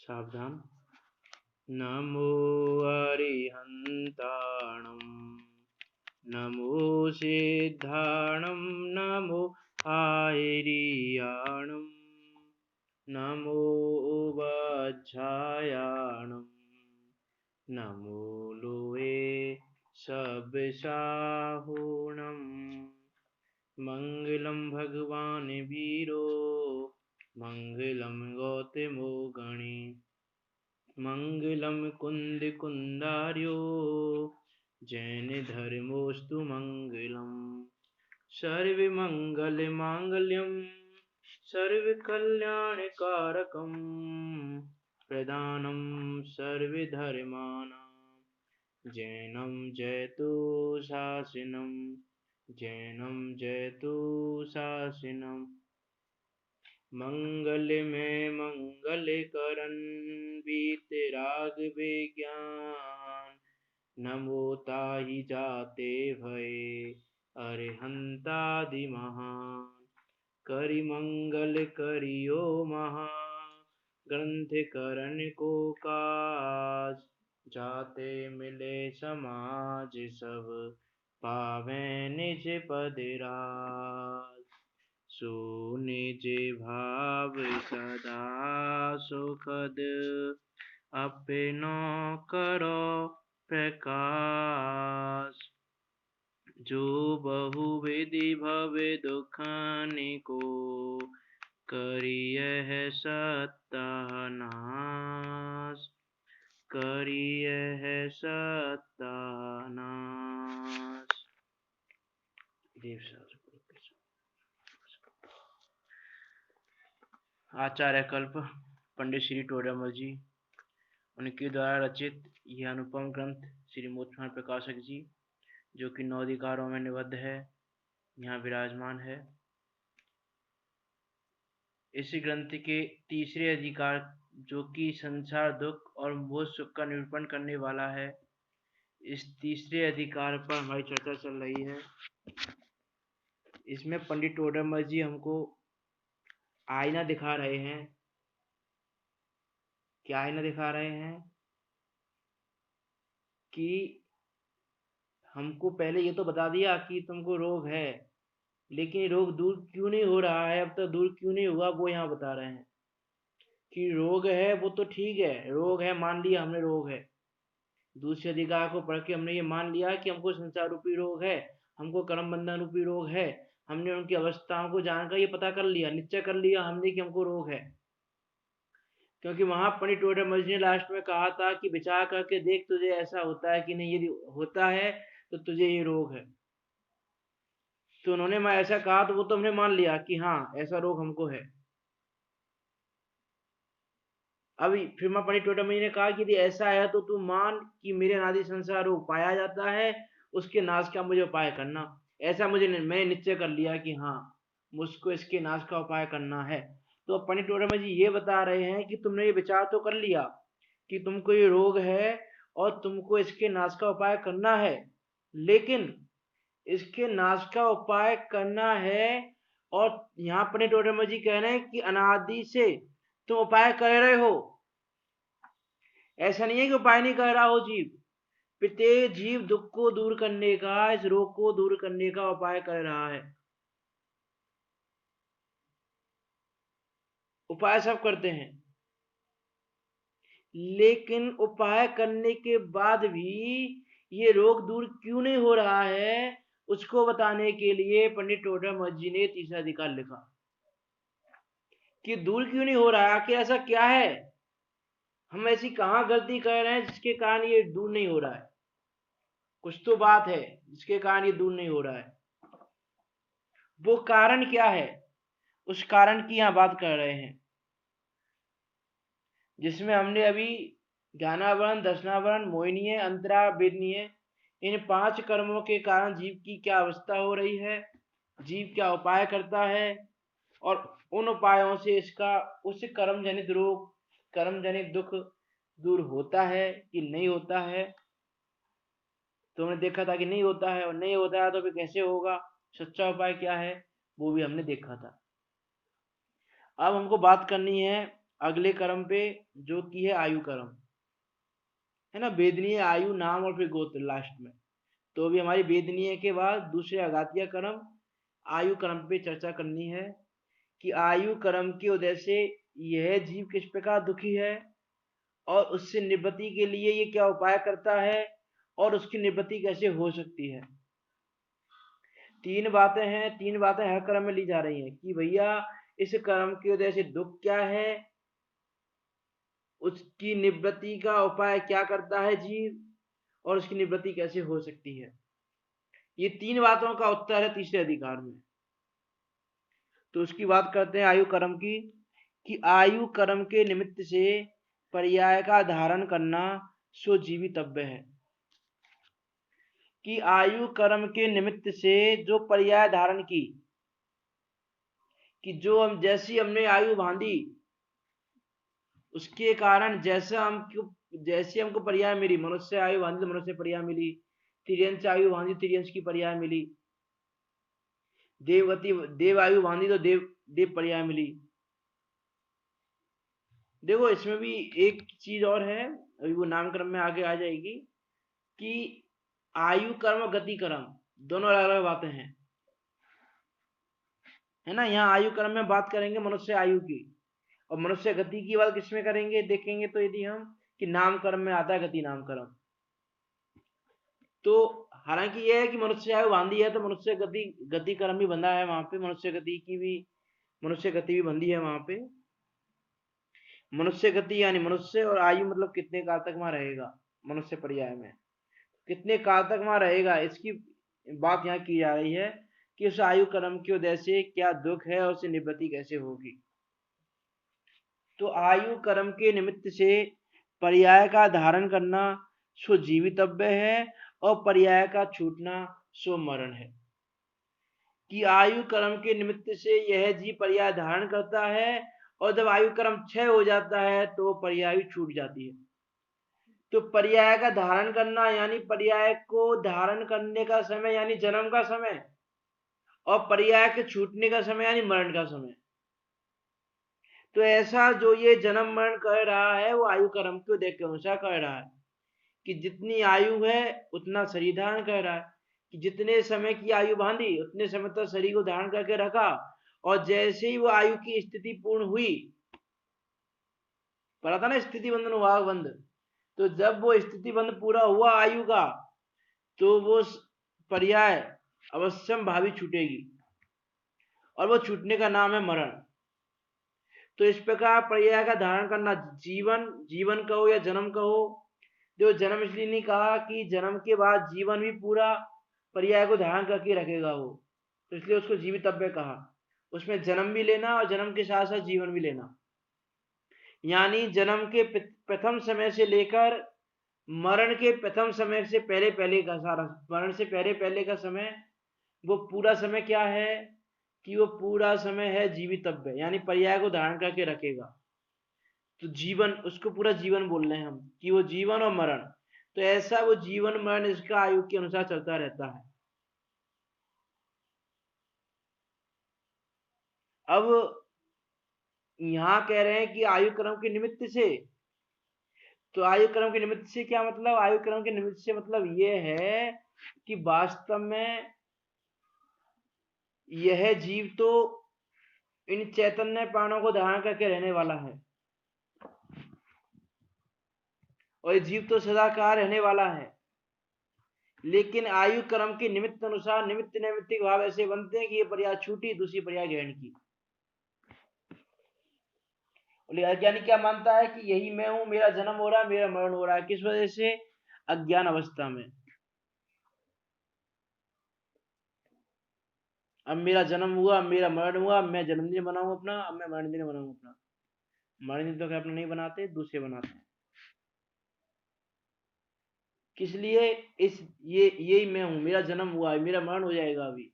सावधान। नमो अरिहन्ताणं नमो सिद्धाणं नमो आयर्याणं नमो वज्रायाणं नमो लोहे सबसाहुणं। मंगलम भगवान वीरो मंगलम गौतमो गणे मंगलम कुंद कुंदार्यो जैन धर्मोस्तु मंगलम। सर्व मंगल मांगल्यम सर्व कल्याण कारकम प्रदानम सर्व धर्माणां जैनम जयतु शासनम जैनम जयतु शासनम। मंगल में मंगल करन वीतराग विज्ञान नमो ताहि जाते भय अरिहंतादि महान। करि मंगल करियो महा ग्रंथ करण को काज जाते मिले समाज सब पावे निज पद राज। सो निज भाव सदा सुखद अपनो करो प्रकाश। जो बहु विधि भव दुखनिको करियह सत्यानाश करियह सत्यानाश। आचार्य कल्प पंडित श्री टोडरमल जी, उनके द्वारा रचित यह अनुपम ग्रंथ श्री मोक्षमार्ग प्रकाशक जी, जो कि 9 अधिकारों में निबद्ध है, यहाँ विराजमान है। इस ग्रंथ के तीसरे अधिकार, जो कि संसार दुख और मोक्ष सुख का निरूपण करने वाला है, इस तीसरे अधिकार पर हमारी चर्चा चल रही है। इसमें पंडित टोडरमल जी हमको आईना दिखा रहे हैं। क्या आईना दिखा रहे हैं? कि हमको पहले ये तो बता दिया कि तुमको रोग है, लेकिन रोग दूर क्यों नहीं हो रहा है, अब तक दूर क्यों नहीं हुआ, वो यहाँ बता रहे हैं। कि रोग है वो तो ठीक है, रोग है मान लिया हमने, रोग है। दूसरे अधिकार को पढ़ के हमने ये मान लिया कि हमको संसार रूपी रोग है, हमको कर्म बंधन रूपी रोग है। हमने उनकी अवस्थाओं को जानकर ये पता कर लिया, निश्चय कर लिया हमने कि हमको रोग है। क्योंकि वहां पंडित टोडरमल जी ने लास्ट में कहा था कि विचार करके देख तुझे ऐसा होता है कि नहीं, यदि होता है तो तुझे ये रोग है। तो उन्होंने मैं ऐसा कहा तो वो तो हमने मान लिया कि हाँ ऐसा रोग हमको है। अभी फिर मैं पंडित टोडरमल जी ने कहा कि यदि ऐसा है तो तू मान कि मेरे अनादि संसार रोग पाया जाता है, उसके नाश का मुझे उपाय करना। ऐसा मैं निश्चय कर लिया कि हाँ मुझको इसके नाश का उपाय करना है। तो पंडित टोडरमल जी ये बता रहे हैं कि तुमने ये विचार तो कर लिया कि तुमको ये रोग है और तुमको इसके नाश का उपाय करना है, लेकिन इसके नाश का उपाय करना है। और यहाँ पंडित टोडरमल जी कह रहे हैं कि अनादि से तुम उपाय कर रहे हो। ऐसा नहीं है कि उपाय नहीं कर रहा हो जीव, प्रत्येक जीव दुख को दूर करने का, इस रोग को दूर करने का उपाय कर रहा है। उपाय सब करते हैं, लेकिन उपाय करने के बाद भी ये रोग दूर क्यों नहीं हो रहा है, उसको बताने के लिए पंडित टोडरमल जी ने तीसरा अधिकार लिखा कि दूर क्यों नहीं हो रहा है, आखिर ऐसा क्या है, हम ऐसी कहां गलती कर रहे हैं जिसके कारण ये दूर नहीं हो रहा है। कुछ तो बात है जिसके कारण ये दूर नहीं हो रहा है। वो कारण क्या है, उस कारण की यहां बात कर रहे हैं, जिसमें हमने अभी ज्ञानावरण, दर्शनावरण, मोहिनीय, अंतरा, वेदनीय, इन 5 कर्मों के कारण जीव की क्या अवस्था हो रही है, जीव क्या उपाय करता है, और उन उपायों से इसका उस कर्म जनित रोग, कर्म जनित दुख दूर होता है कि नहीं होता है। तो हमने देखा था कि नहीं होता है, और नहीं होता है तो फिर कैसे होगा, सच्चा उपाय क्या है, वो भी हमने देखा था। अब हमको बात करनी है अगले कर्म पे, जो कि है आयु कर्म, है ना। वेदनीय, आयु, नाम और फिर गोत्र लास्ट में। तो अभी हमारी वेदनीय के बाद दूसरे अघातीय कर्म आयु कर्म पे चर्चा करनी है कि आयु कर्म की वजह से यह जीव किस प्रकार दुखी है और उससे निवृत्ति के लिए ये क्या उपाय करता है और उसकी निवृत्ति कैसे हो सकती है। तीन बातें हैं, तीन बातें हर कर्म में ली जा रही हैं कि भैया इस कर्म की वजह से दुख क्या है, उसकी निवृत्ति का उपाय क्या करता है जीव, और उसकी निवृत्ति कैसे हो सकती है। ये तीन बातों का उत्तर है तीसरे अधिकार में। तो उसकी बात करते हैं आयु कर्म की, कि आयु कर्म के निमित्त से पर्याय का धारण करना सो जीवितव्य है। कि आयु कर्म के निमित्त से जो पर्याय धारण की, कि जो हम जैसी हमने आयु बांधी उसके कारण जैसे हमको पर्याय मिली, मनुष्य आयु बांधी तो मनुष्य पर्याय मिली, तिर्यंश आयु बांधी तिर्यंश की पर्याय मिली, देव आयु बांधी तो देव पर्याय मिली। देखो इसमें भी एक चीज और है, अभी वो नामकरण में आगे आ जाएगी, कि आयु कर्म और गति कर्म दोनों अलग अलग बातें हैं, है ना। यहाँ आयु कर्म में बात करेंगे मनुष्य आयु की, और मनुष्य गति की बात किसमें करेंगे देखेंगे तो यदि हम कि नाम कर्म में आता है गति नाम कर्म। तो हालांकि यह है कि मनुष्य आयु बांधी है तो मनुष्य गति कर्म भी बंधा है वहां पे, मनुष्य गति भी बंधी है वहां पे। मनुष्य गति यानी मनुष्य, और आयु मतलब कितने काल तक वहां रहेगा, मनुष्य पर्याय में कितने काल तक वहां रहेगा, इसकी बात यहाँ की जा रही है कि उस आयु कर्म की वजह से क्या दुख है और उससे निवृत्ति कैसे होगी। तो आयु कर्म के निमित्त से पर्याय का धारण करना सो जीवितव्य है और पर्याय का छूटना सो मरण है। कि आयु कर्म के निमित्त से यह जीव पर्याय धारण करता है और जब आयु कर्म क्षय हो जाता है तो पर्याय छूट जाती है। तो पर्याय का धारण करना यानी पर्याय को धारण करने का समय यानी जन्म का समय, और पर्याय के छूटने का समय यानी मरण का समय। तो ऐसा जो ये जन्म मरण कर रहा है वो आयु कर्म को देख के अनुसार कर रहा है, कि जितनी आयु है उतना शरीर धारण कर रहा है, कि जितने समय की आयु बांधी उतने समय तक शरीर को धारण करके रखा, और जैसे ही वो आयु की स्थिति पूर्ण हुई, पता था ना स्थिति बंधन हुआ बंध, तो जब वो स्थिति बंध पूरा हुआ आयु का तो वो पर्याय अवश्यम भावी छूटेगी, और वो छूटने का नाम है मरण। तो इस प्रकार पर्याय का धारण करना, जीवन कहो या जन्म कहो, जो जन्म इसलिए नहीं कहा कि जन्म के बाद जीवन भी पूरा पर्याय को धारण करके रखेगा वो, तो इसलिए उसको जीवितव्य कहा। उसमें जन्म भी लेना और जन्म के साथ साथ जीवन भी लेना, यानी जन्म के प्रथम समय से लेकर मरण के प्रथम समय से पहले पहले का सारा, मरण से पहले पहले का समय, वो पूरा समय क्या है कि वो पूरा समय है जीवितव्य, यानी पर्याय को धारण करके रखेगा। तो जीवन, उसको पूरा जीवन बोल रहे हैं हम कि वो जीवन और मरण, तो ऐसा वो जीवन मरण इसका आयु के अनुसार चलता रहता है। अब यहाँ कह रहे हैं कि आयु क्रम के निमित्त से, तो आयु क्रम के निमित्त से क्या मतलब, आयु क्रम के निमित्त से मतलब ये है कि वास्तव में यह जीव तो इन चैतन्य प्राणों को धारण करके रहने वाला है, और ये जीव तो सदाकाल रहने वाला है, लेकिन आयु क्रम के निमित्त अनुसार निमित्त नैमित्तिक भाव ऐसे बनते हैं कि ये पर्याय छूटी दूसरी पर्याय ग्रहण की। अज्ञानी क्या मानता है कि यही मैं हूं, मेरा जन्म हो रहा है, मेरा मरण हो रहा है, किस वजह से, अज्ञान अवस्था में। अब मेरा जन्म हुआ, अब मेरा मरण हुआ, मैं जन्मदिन बनाऊं अपना, अब मैं मरण दिन बनाऊं अपना। मरण दिन तो क्या अपना नहीं बनाते, दूसरे बनाते हैं। किस लिए, इस ये यही मैं हूं, मेरा जन्म हुआ है, मेरा मरण हो जाएगा अभी,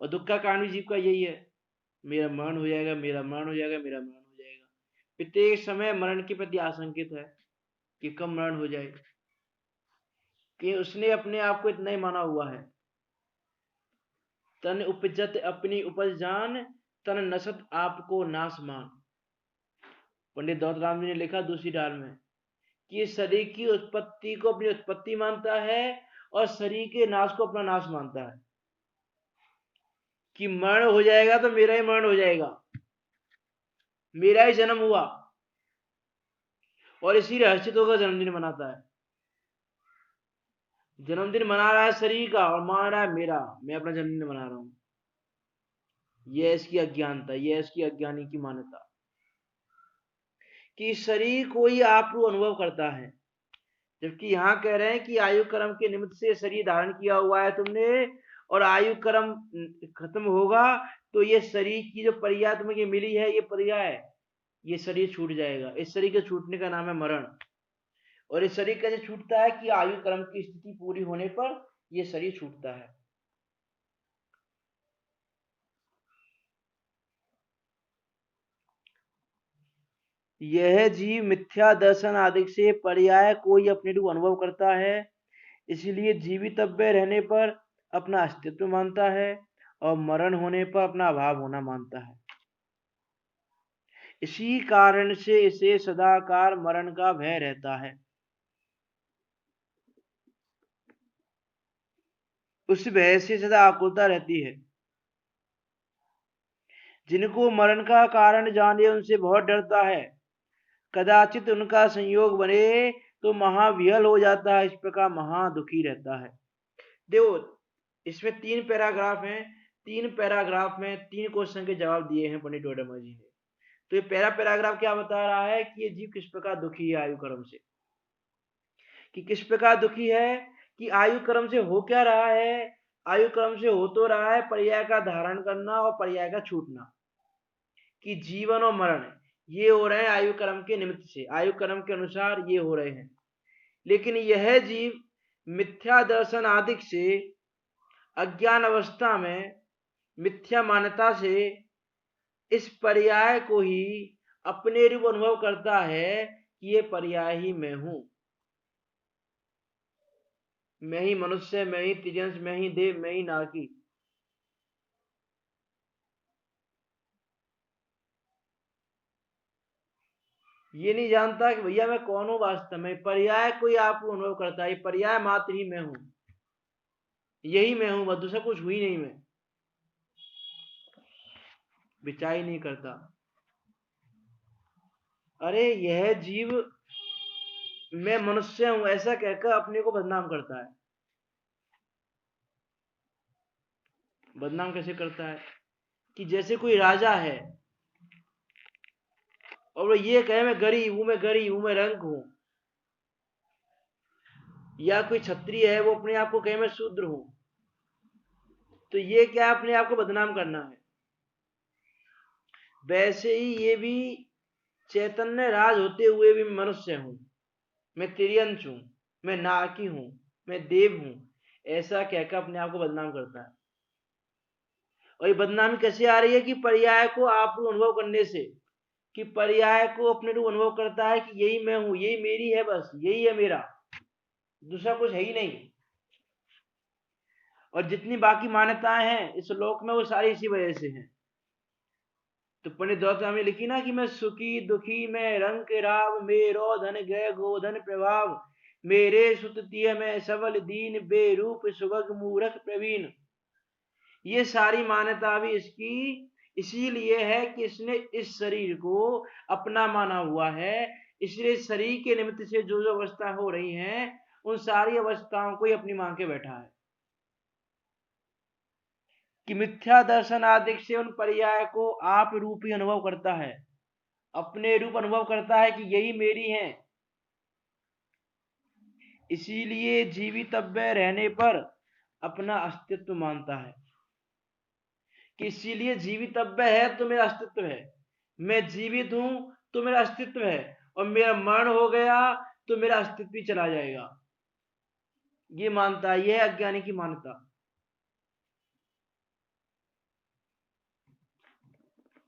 और दुख का कारण भी जीव का यही है, मेरा मरण हो जाएगा, मेरा मरण हो जाएगा, मेरा मरण हो जाएगा। प्रत्येक समय मरण के प्रति आशंकित है कि कब मरण हो जाए, कि उसने अपने आप को इतना ही माना हुआ है। तन उपजत अपनी उपज जान, तन नसत आपको नाश मान। पंडित दौलतराम जी ने लिखा दूसरी डाल में कि शरीर की उत्पत्ति को अपनी उत्पत्ति मानता है और शरीर के नाश को अपना नाश मानता है, कि मरण हो जाएगा तो मेरा ही मरण हो जाएगा, मेरा ही जन्म हुआ, और इसीलिए हर्षित होकर जन्मदिन मनाता है। जन्मदिन मना रहा है शरीर का और मान रहा है मेरा, मैं अपना जन्मदिन मना रहा हूं। यह इसकी अज्ञानता, यह इसकी अज्ञानी की मान्यता कि शरीर को ही आप अनुभव करता है। जबकि यहां कह रहे हैं कि आयु कर्म के निमित्त से शरीर धारण किया हुआ है तुमने, और आयु कर्म खत्म होगा तो ये शरीर की जो पर्याय तुम्हें मिली है, ये पर्याय, ये शरीर छूट जाएगा। इस शरीर के छूटने का नाम है मरण। और इस शरीर कैसे छूटता है कि आयु कर्म की स्थिति पूरी होने पर यह शरीर छूटता है। यह जीव मिथ्या दर्शन आदि से पर्याय को ही अपने रूप अनुभव करता है, इसलिए जीवितव्य रहने पर अपना अस्तित्व मानता है और मरण होने पर अपना अभाव होना मानता है। इसी कारण से इसे सदाकाल मरण का भय रहता है। उस भय से सदा आकुलता रहती है। जिनको मरण का कारण जाने उनसे बहुत डरता है, कदाचित उनका संयोग बने तो महाविहल हो जाता है, इस प्रकार महा दुखी रहता है। देखो, इसमें 3 पैराग्राफ हैं। 3 पैराग्राफ में 3 क्वेश्चन के जवाब दिए हैं पंडित डोडामा जी ने। तो ये पहला पैराग्राफ क्या बता रहा है कि ये जीव किस प्रकार दुखी है आयु कर्म से, कि किस प्रकार दुखी है, कि आयु कर्म से हो क्या रहा है। आयु कर्म से हो तो रहा है पर्याय का धारण करना और पर्याय का छूटना, कि जीवन और मरण ये हो रहे हैं आयु कर्म के निमित्त से, आयु कर्म के अनुसार ये हो रहे हैं। लेकिन यह जीव मिथ्या दर्शन आदि से अज्ञान अवस्था में मिथ्या मान्यता से इस पर्याय को ही अपने रूप अनुभव करता है कि ये पर्याय ही मैं हूं, मैं ही मनुष्य, मैं ही तिर्यंश, मैं ही देव, मैं ही नारकी। ये नहीं जानता कि भैया मैं कौन हूं वास्तव में। पर्याय कोई आप अनुभव करता है, पर्याय मात्र ही मैं हूं, यही मैं हूं, बस दूसरा कुछ हुई नहीं। मैं विचार ही नहीं करता। अरे यह जीव मैं मनुष्य हूं ऐसा कहकर अपने को बदनाम करता है। बदनाम कैसे करता है, कि जैसे कोई राजा है और वो ये कहे मैं गरीब हूं, मैं गरीब हूं, मैं रंक हूं, या कोई क्षत्रिय है वो अपने आप को कहे मैं शूद्र हूं, तो ये क्या अपने आप को बदनाम करना है। वैसे ही ये भी चैतन्य राज होते हुए भी मनुष्य हूं, मैं तिर्यंश हूं, मैं नारकी हूं, मैं देव हूं, ऐसा कहकर अपने आप को बदनाम करता है। और ये बदनामी कैसे आ रही है, कि पर्याय को आप अनुभव करने से, कि पर्याय को अपने रूप अनुभव करता है कि यही मैं हूं, यही मेरी है, बस यही है मेरा, दूसरा कुछ है ही नहीं। और जितनी बाकी मान्यताएं हैं इस लोक में वो सारी इसी वजह से हैं। तो पंडित दौलतराम ने लिखी ना कि मैं सुखी दुखी में रंग राव, मेरो धन गय गोधन प्रभाव, मेरे सुततीय में सबल दीन, बेरूप सुभग मूरख प्रवीण। ये सारी मान्यता भी इसकी इसीलिए है कि इसने इस शरीर को अपना माना हुआ है, इसलिए शरीर के निमित्त से जो जो अवस्था हो रही हैं उन सारी अवस्थाओं को ही अपनी मान के बैठा है, कि मिथ्या दर्शन आदि से उन पर्याय को आप रूप ही अनुभव करता है, अपने रूप अनुभव करता है कि यही मेरी है। इसीलिए जीवितव्य रहने पर अपना अस्तित्व मानता है, कि इसीलिए जीवितव्य है तो मेरा अस्तित्व है, मैं जीवित हूं तो मेरा अस्तित्व है, और मेरा मरण हो गया तो मेरा अस्तित्व भी चला जाएगा। ये मानता है, यह अज्ञानी की मान्यता,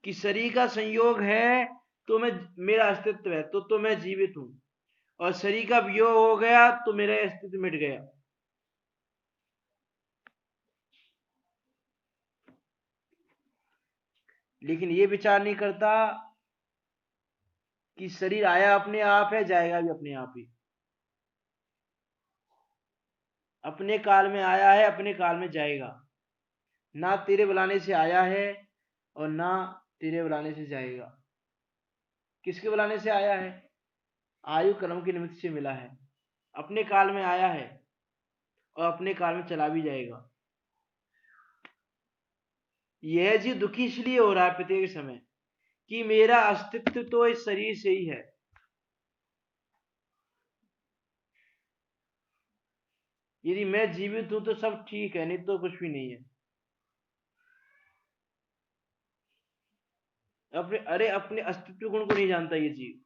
कि शरीर का संयोग है तो मैं, मेरा अस्तित्व है तो मैं जीवित हूं, और शरीर का वियोग हो गया तो मेरा अस्तित्व मिट गया। लेकिन ये विचार नहीं करता कि शरीर आया अपने आप है, जाएगा भी अपने आप ही। अपने काल में आया है, अपने काल में जाएगा। ना तेरे बुलाने से आया है और ना तेरे बुलाने से जाएगा। किसके बुलाने से आया है? आयु कर्म के निमित्त से मिला है। अपने काल में आया है और अपने काल में चला भी जाएगा। यह जी दुखी इसलिए हो रहा है प्रत्येक समय कि मेरा अस्तित्व तो इस शरीर से ही है। यदि मैं जीवित हूं तो सब ठीक है, नहीं तो कुछ भी नहीं है। अपने अस्तित्व गुण को नहीं जानता ये जीव।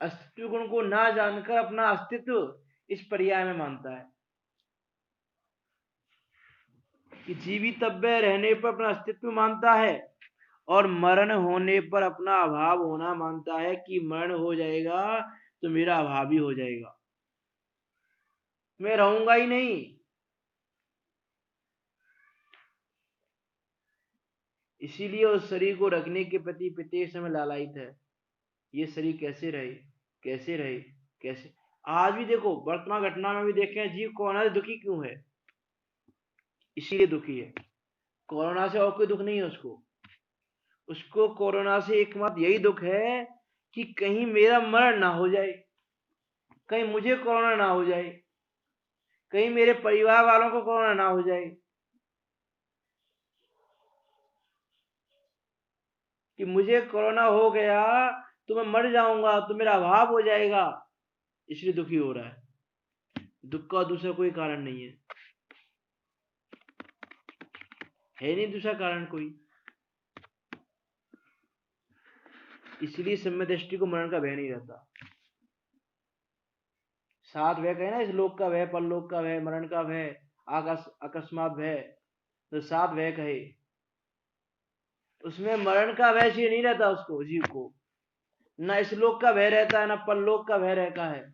अस्तित्व गुण को ना जानकर अपना अस्तित्व इस पर्याय में मानता है कि जीवितव्य रहने पर अपना अस्तित्व मानता है और मरण होने पर अपना अभाव होना मानता है कि मरण हो जाएगा तो मेरा अभाव ही हो जाएगा, मैं रहूंगा ही नहीं। इसीलिए उस शरीर को रखने के प्रति प्रत्येक समय लालायित है। ये शरीर कैसे रहे, कैसे रहे, कैसे। आज भी देखो, वर्तमान घटना में भी देखें, जीव कोरोना से दुखी क्यों है? इसीलिए दुखी है। कोरोना से और कोई दुख नहीं है उसको। उसको कोरोना से एकमात्र यही दुख है कि कहीं मेरा मरण ना हो जाए, कहीं मुझे कोरोना ना हो जाए, कहीं मेरे परिवार वालों को कोरोना ना हो जाए, कि मुझे कोरोना हो गया तो मैं मर जाऊंगा तो मेरा अभाव हो जाएगा, इसलिए दुखी हो रहा है। दुख का दूसरा कोई कारण नहीं है नहीं दूसरा कारण कोई। इसलिए सम्यक दृष्टि को मरण का भय नहीं रहता। सात भय कहे ना, इस लोक का भय, परलोक का भय, मरण का भय, अकस्मात भय, तो सात भय कहे। उसमें मरण का भय इसलिए नहीं रहता उसको, जीव को। ना इस लोक का भय रहता है, ना परलोक का भय रहता है।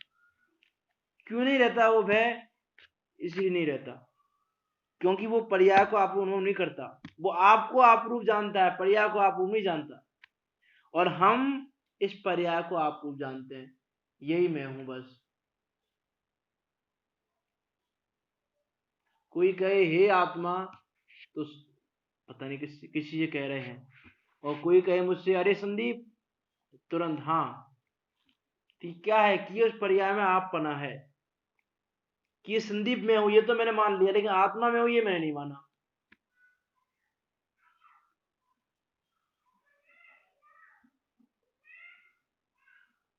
क्यों नहीं रहता वो भय? इसलिए नहीं रहता क्योंकि वो पर्याय को आप अनुभव नहीं करता। वो आपको आप रूप जानता है, पर्याय को आप रूप नहीं जानता। और हम इस पर्याय को आप रूप जानते हैं। यही मैं हूं बस। कोई कहे हे आत्मा तो पता नहीं किसी से कह रहे हैं, और कोई कहे मुझसे अरे संदीप, तुरंत हाँ। कि क्या है कि उस पर्याय में आप पना है कि ये संदीप में हूं, ये तो मैंने मान लिया, लेकिन आत्मा में हूं ये मैंने नहीं माना।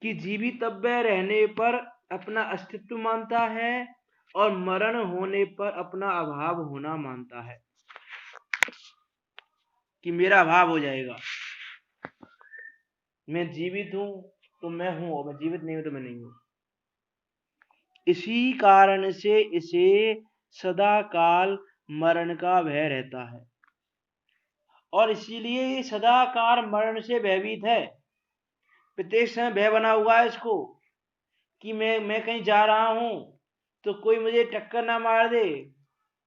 कि जीवितव्य रहने पर अपना अस्तित्व मानता है और मरण होने पर अपना अभाव होना मानता है, कि मेरा अभाव हो जाएगा। मैं जीवित हूं तो मैं हूं, और मैं जीवित नहीं हूं तो मैं नहीं हूं। इसी कारण से इसे सदा काल मरण का भय रहता है, और इसीलिए ये सदा काल मरण से भयभीत है। प्रत्येक समय भय बना हुआ है इसको कि मैं कहीं जा रहा हूं तो कोई मुझे टक्कर ना मार दे,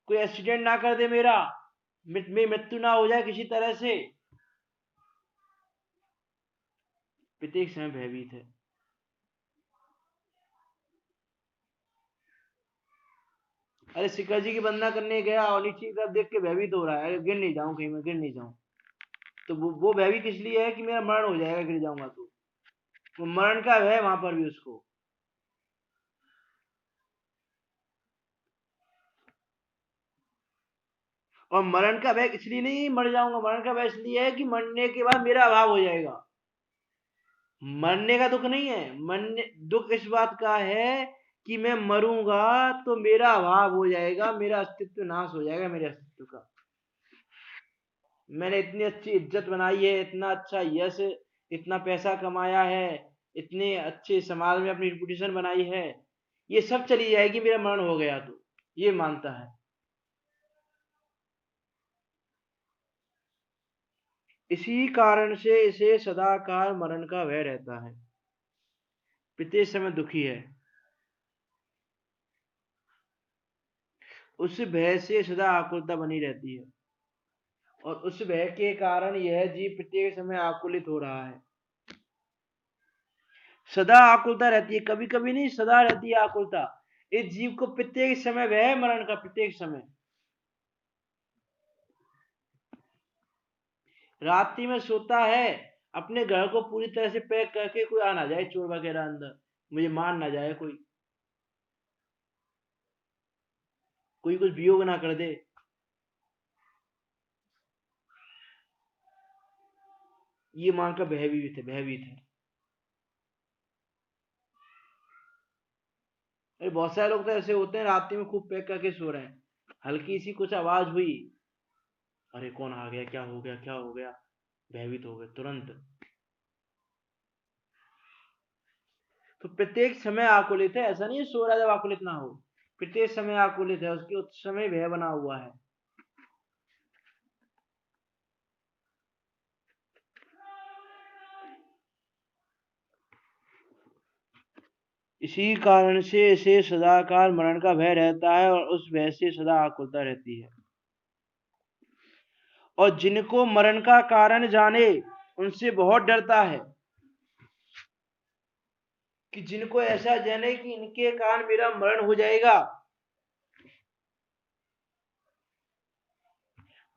कोई एक्सीडेंट ना कर दे, मेरा मेरी मृत्यु ना हो जाए किसी तरह से। प्रत्येक समय भयभीत है। अरे शिखर जी की वंदना करने गया और नीचे की तरफ देख के भयभीत हो रहा है, अरे गिर नहीं जाऊं, कहीं मैं गिर नहीं जाऊं। तो वो भयभीत इसलिए है कि मेरा मरण हो जाएगा गिर जाऊंगा तो। वो मरण का भय वहां पर भी उसको। और मरण का भय इसलिए नहीं मर जाऊंगा, मरण का भय इसलिए है कि मरने के बाद मेरा अभाव हो जाएगा। मरने का दुख नहीं है, मरने दुख इस बात का है कि मैं मरूंगा तो मेरा अभाव हो जाएगा, मेरा अस्तित्व नाश हो जाएगा मेरे अस्तित्व का। मैंने इतनी अच्छी इज्जत बनाई है, इतना अच्छा यश, इतना पैसा कमाया है, इतने अच्छे समाज में अपनी रिपुटेशन बनाई है, ये सब चली जाएगी मेरा मरण हो गया तो, ये मानता है। इसी कारण से इसे सदाकाल मरण का भय रहता है, प्रत्येक समय दुखी है। उस भय से सदा आकुलता बनी रहती है, और उस भय के कारण यह जीव प्रत्येक समय आकुलित हो रहा है। सदा आकुलता रहती है, कभी कभी नहीं, सदा रहती है आकुलता। इस जीव को प्रत्येक समय वह है मरण का, प्रत्येक समय। रात्रि में सोता है, अपने घर को पूरी तरह से पैक करके, कोई आ ना जाए चोर वगैरह अंदर, मुझे मार ना जाए कोई कुछ वियोग ना कर दे। ये मान का भयभीत है, भयभीत है। अरे बहुत सारे लोग तो ऐसे होते हैं, रात्रि में खूब पैक करके सो रहे हैं, हल्की सी कुछ आवाज हुई, अरे कौन आ गया, क्या हो गया, क्या हो गया, भयभीत हो गए तुरंत। तो प्रत्येक समय आकुलित है, ऐसा नहीं है सो रहा जब आकुलित ना हो, प्रत्येक समय आकुलित है, उसके उस समय भय बना हुआ है। इसी कारण से इसे सदाकाल मरण का भय रहता है, और उस भय से सदा आकुलता रहती है। और जिनको मरण का कारण जाने, उनसे बहुत डरता है। कि जिनको ऐसा जाने कि इनके कारण मेरा मरण हो जाएगा,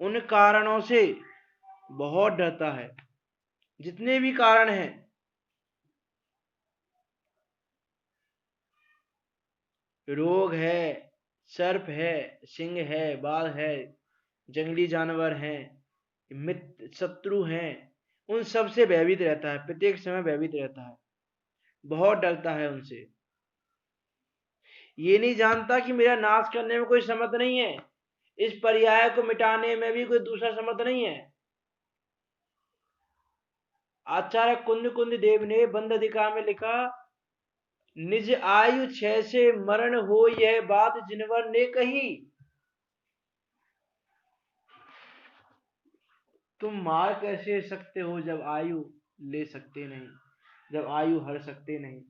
उन कारणों से बहुत डरता है। जितने भी कारण हैं, रोग है, सर्प है, सिंह है, बाघ है, जंगली जानवर हैं, मित्र शत्रु हैं, उन सब से भयभीत रहता है, प्रत्येक समय भयभीत रहता है, बहुत डरता है उनसे। ये नहीं जानता कि मेरा नाश करने में कोई समर्थ नहीं है, इस पर्याय को मिटाने में भी कोई दूसरा समर्थ नहीं है। आचार्य कुंद कुंद देव ने बंद अधिकार में लिखा, निज आयु छह से मरण हो, यह बात जिनवर ने कही। तुम मार कैसे सकते हो जब आयु ले सकते नहीं, जब आयु हर सकते नहीं।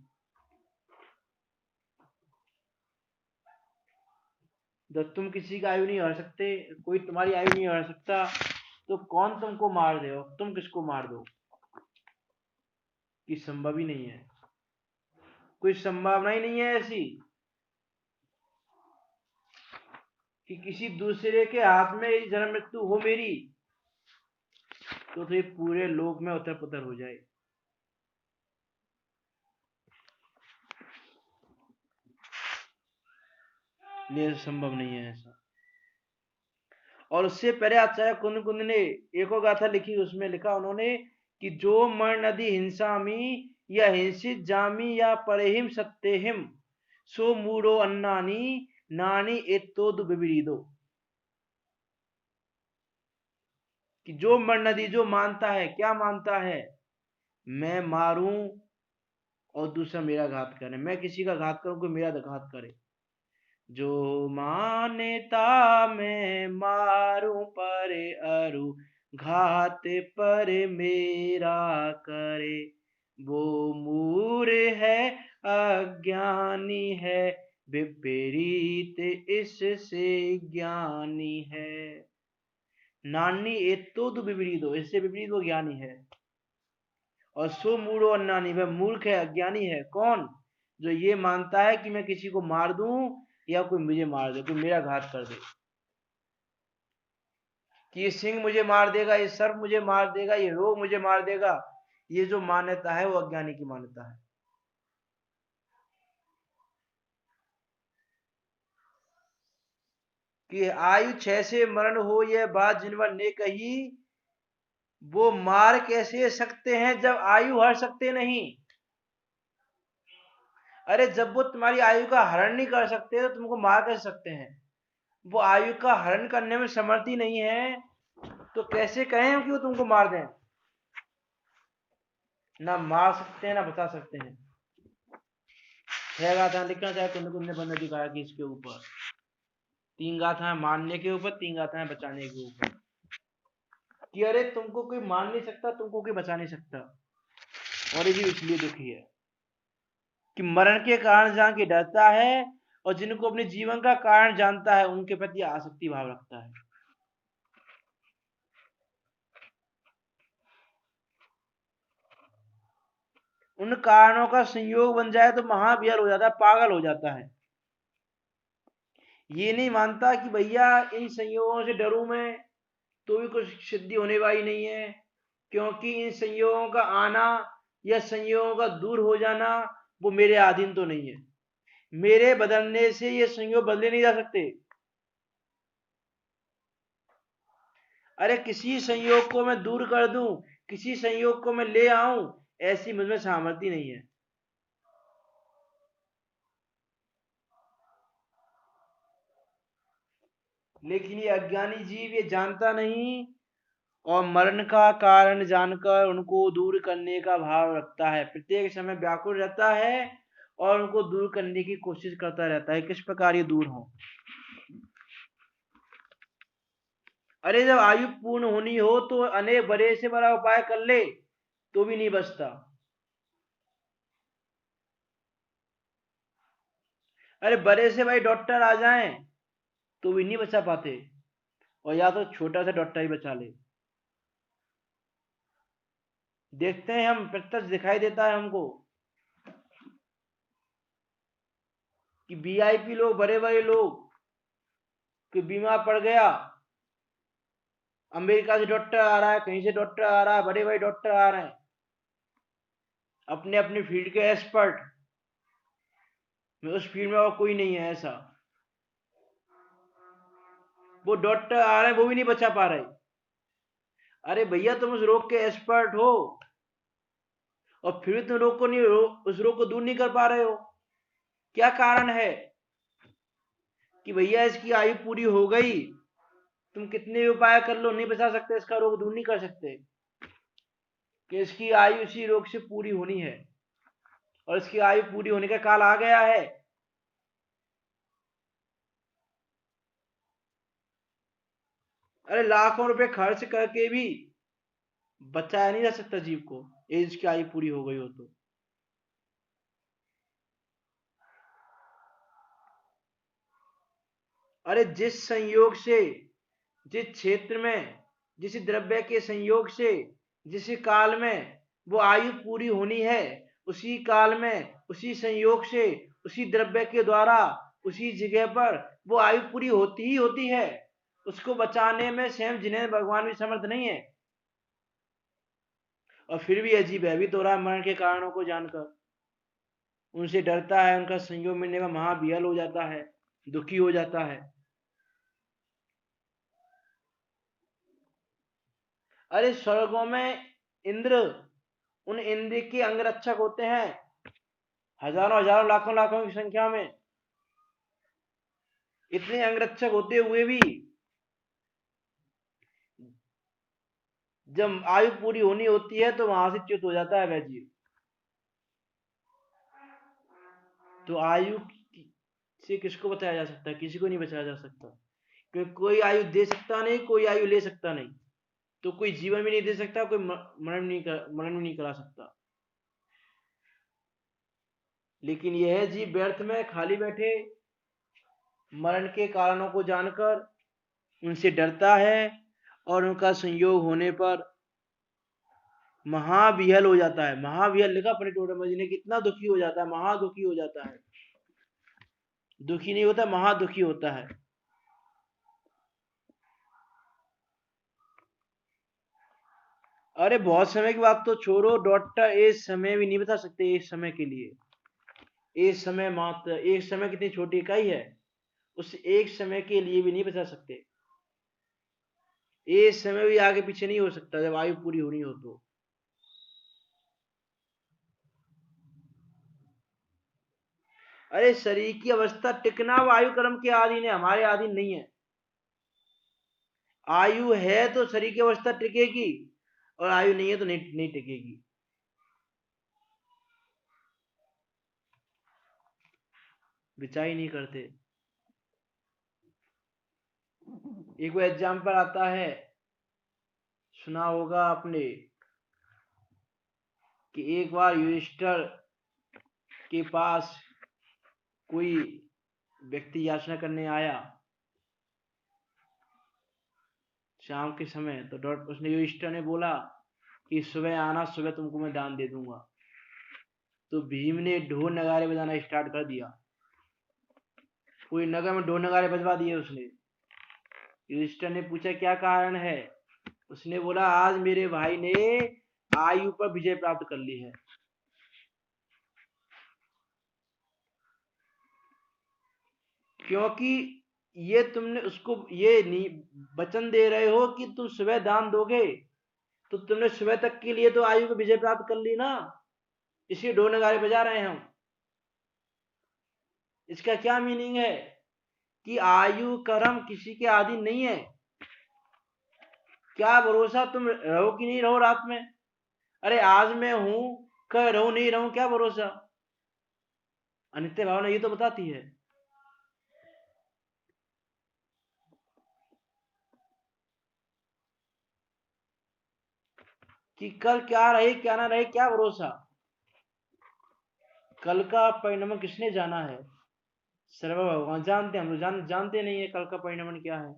जब तुम किसी का आयु नहीं हर सकते, कोई तुम्हारी आयु नहीं हर सकता, तो कौन तुमको मार दे, और तुम किसको मार दो। ये संभव ही नहीं है, कोई संभावना ही नहीं है ऐसी कि किसी दूसरे के हाथ में जन्म मृत्यु हो मेरी, तो ये पूरे लोक में उतर पुतर हो जाए। ये संभव नहीं है ऐसा। और उससे पहले आचार्य कुंद कुंद ने एक और गाथा लिखी, उसमें लिखा उन्होंने कि जो मर नदी हिंसामी, या हिंसित जामी, या परेहिम सत्यहिम, सो मूढ़ो अन्नानी, नानी एतोद विपरीदो। कि जो मर नदी, जो मानता है, क्या मानता है, मैं मारूं और दूसरा मेरा घात करे, मैं किसी का घात करूं कोई मेरा घात करे, जो मान्यता में मारूं पर अरु, घात पर मेरा करे, वो मूर है, अज्ञानी है, विपरीत इससे ज्ञानी है। नानी एतो तो विपरीत हो, इससे विपरीत वो ज्ञानी है। और सो मूढ़ो अन्नानी, वह मूर्ख है, अज्ञानी है। कौन? जो ये मानता है कि मैं किसी को मार दूं, या कोई मुझे मार दे, कोई मेरा घात कर दे, कि ये सिंह मुझे मार देगा, ये सर्प मुझे मार देगा, ये रोग मुझे मार देगा। ये जो मान्यता है वो अज्ञानी की मान्यता है। कि आयु छह से मरण हो, यह बात जिनवर ने कही, वो मार कैसे सकते हैं जब आयु हर सकते नहीं। अरे जब वो तुम्हारी आयु का हरण नहीं कर सकते, तो तुमको मार कैसे सकते हैं। वो आयु का हरण करने में समर्थ ही नहीं है, तो कैसे कहें हम कि वो तुमको मार दें। ना मार सकते हैं, ना बचा सकते हैं। छह गाथा लिखना चाहे कुंद कुंद ने बंद दिखाया कि इसके ऊपर 3 गाथाएं मारने के ऊपर, 3 गाथाएं बचाने के ऊपर। कि अरे तुमको कोई मार नहीं सकता, तुमको कोई बचा नहीं सकता। और ये भी इसलिए दुखी है कि मरण के कारण जान के डरता है, और जिनको अपने जीवन का कारण जानता है, उनके प्रति आसक्ति भाव रखता है। उन कारणों का संयोग बन जाए तो महावियल हो जाता है, पागल हो जाता है। ये नहीं मानता कि भैया इन संयोगों से डरूं मैं तो भी कुछ सिद्धि होने वाली नहीं है, क्योंकि इन संयोगों का आना या संयोगों का दूर हो जाना वो मेरे अधीन तो नहीं है। मेरे बदलने से ये संयोग बदले नहीं जा सकते। अरे किसी संयोग को मैं दूर कर दूं, किसी संयोग को मैं ले आऊं, ऐसी मुझमें सामर्थ्य नहीं है। लेकिन ये अज्ञानी जीव ये जानता नहीं और मरण का कारण जानकर उनको दूर करने का भाव रखता है, प्रत्येक समय व्याकुल रहता है और उनको दूर करने की कोशिश करता रहता है। किस प्रकार ये दूर हो? अरे जब आयु पूर्ण होनी हो तो अनेक बड़े से बड़ा उपाय कर ले तो भी नहीं बचता। अरे बड़े से भाई डॉक्टर आ जाएं तो भी नहीं बचा पाते, और या तो छोटा सा डॉक्टर ही बचा ले। देखते हैं हम, प्रत्यक्ष दिखाई देता है हमको कि वीआईपी लोग, बड़े बड़े लोग कि बीमार पड़ गया, अमेरिका से डॉक्टर आ रहा है, कहीं से डॉक्टर आ रहा है, बड़े बड़े डॉक्टर आ रहे हैं, अपने अपनी फील्ड के एक्सपर्ट में। उस फील्ड में और कोई नहीं है ऐसा। वो डॉक्टर आ रहे हैं, वो भी नहीं बचा पा रहे। अरे भैया तुम उस रोग के एक्सपर्ट हो और फिर भी तुम रोग को नहीं, उस रोग को दूर नहीं कर पा रहे हो। क्या कारण है? कि भैया इसकी आयु पूरी हो गई, तुम कितने भी उपाय कर लो नहीं बचा सकते, इसका रोग दूर नहीं कर सकते, कि इसकी आयु इसी रोग से पूरी होनी है और इसकी आयु पूरी होने का काल आ गया है। अरे लाखों रुपए खर्च करके भी बचाया नहीं जा सकता जीव को, एज की आयु पूरी हो गई हो तो। अरे जिस संयोग से, जिस क्षेत्र में, जिस द्रव्य के संयोग से, जिस काल में वो आयु पूरी होनी है, उसी काल में, उसी संयोग से, उसी द्रव्य के द्वारा, उसी जगह पर वो आयु पूरी होती ही होती है। उसको बचाने में स्वयं जिन्हें भगवान भी समर्थ नहीं है, और फिर भी अजीब भयभीत हो रहा है मरण के कारणों को जानकर। उनसे डरता है, उनका संयोग मिलने में महावियल हो जाता है, दुखी हो जाता है। अरे स्वर्गों में इंद्र, उन इंद्र के अंगरक्षक होते हैं हजारों हजारों लाखों लाखों की संख्या में। इतने अंगरक्षक होते हुए भी जब आयु पूरी होनी होती है तो वहां से च्युत हो जाता है वह जीव। तो आयु से किसको बचाया जा सकता है? किसी को नहीं बचाया जा सकता, क्योंकि कोई आयु दे सकता नहीं, कोई आयु ले सकता नहीं। तो कोई जीवन भी नहीं दे सकता, कोई मरण भी नहीं करा सकता। लेकिन यह जीव व्यर्थ में खाली बैठे मरण के कारणों को जानकर उनसे डरता है और उनका संयोग होने पर महाविहल हो जाता है। महाविहल लिखा अपने टोटल ने, कितना दुखी हो जाता है, महादुखी हो जाता है। दुखी नहीं होता, महादुखी होता है। अरे बहुत समय की बात तो छोड़ो, डॉक्टर एक समय भी नहीं बता सकते, एक समय के लिए, एक समय मात्र, एक समय कितनी छोटी इकाई है, उस एक समय के लिए भी नहीं बता सकते। एक समय भी आगे पीछे नहीं हो सकता जब आयु पूरी होनी हो तो। अरे शरीर की अवस्था टिकना वायु कर्म के अधीन है, हमारे अधीन नहीं है। आयु है तो शरीर की अवस्था टिकेगी, और आयु नहीं है तो नहीं टिकेगी। विचार ही नहीं करते। एक वो एग्जाम्पल आता है, सुना होगा आपने, कि एक बार युधिष्ठिर के पास कोई व्यक्ति याचना करने आया शाम के समय। तो उसने युधिष्ठिर ने बोला कि सुबह आना, सुबह तुमको मैं दान दे दूंगा। तो भीम ने ढोल नगाड़े बजाना स्टार्ट कर दिया। पूरी नगर में ढोल नगाड़े बजवा दिए उसने। युधिष्ठिर ने पूछा क्या कारण है? उसने बोला आज मेरे भाई ने आयु पर विजय प्राप्त कर ली है। क्योंकि ये तुमने उसको ये वचन दे रहे हो कि तुम सुबह दान दोगे, तो तुमने सुबह तक के लिए तो आयु पर विजय प्राप्त कर ली ना, इसलिए ढोल नगाड़े बजा रहे हैं हम। इसका क्या मीनिंग है कि आयु कर्म किसी के आदि नहीं है। क्या भरोसा तुम रहो कि नहीं रहो रात में? अरे आज मैं हूं, कह रहूं नहीं रहूं, क्या भरोसा? अनित्य भावना ये तो बताती है। कि कल क्या रहे क्या ना रहे, क्या भरोसा? कल का परिणाम किसने जाना है? सर्व भगवान जानते हैं, हम लोग जानते नहीं है कल का परिणाम क्या है।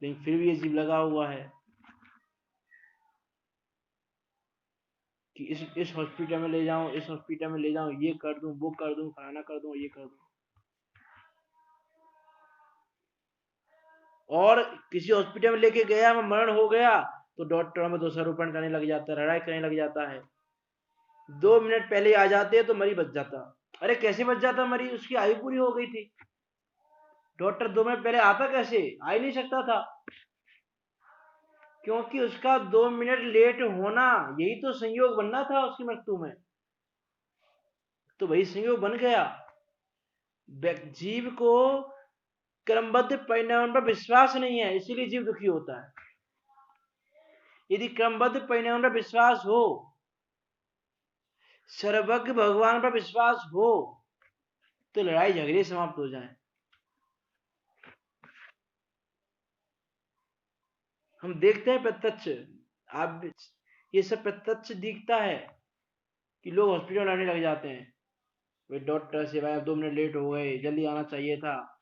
लेकिन फिर भी ये जीव लगा हुआ है कि इस हॉस्पिटल में ले जाऊं, इस हॉस्पिटल में ले जाऊं, ये कर दूं, वो कर दूं, फलाना कर दूं, ये कर दूं। और किसी हॉस्पिटल में लेके गया, मैं मरण हो गया, तो डॉक्टर हमें दोषारोपण करने लग जाता है, लड़ाई करने लग जाता है। 2 मिनट पहले आ जाते तो मरीज बच जाता। अरे कैसे बच जाता मरीज? उसकी आयु पूरी हो गई थी। डॉक्टर 2 मिनट पहले आता कैसे? आ ही नहीं सकता था, क्योंकि उसका 2 मिनट लेट होना यही तो संयोग बनना था उसकी मृत्यु में। तो वही संयोग बन गया। जीव को क्रमबद्ध परिणाम पर विश्वास नहीं है, इसीलिए जीव दुखी होता है। यदि क्रमबद्ध परिणाम पर विश्वास हो, सर्वज्ञ भगवान पर विश्वास हो, तो लड़ाई झगड़े समाप्त हो जाएं। हम देखते हैं प्रत्यक्ष, आप ये सब प्रत्यक्ष दिखता है कि लोग हॉस्पिटल आने लग जाते हैं। वे डॉक्टर से भाई 2 मिनट लेट हो गए, जल्दी आना चाहिए था,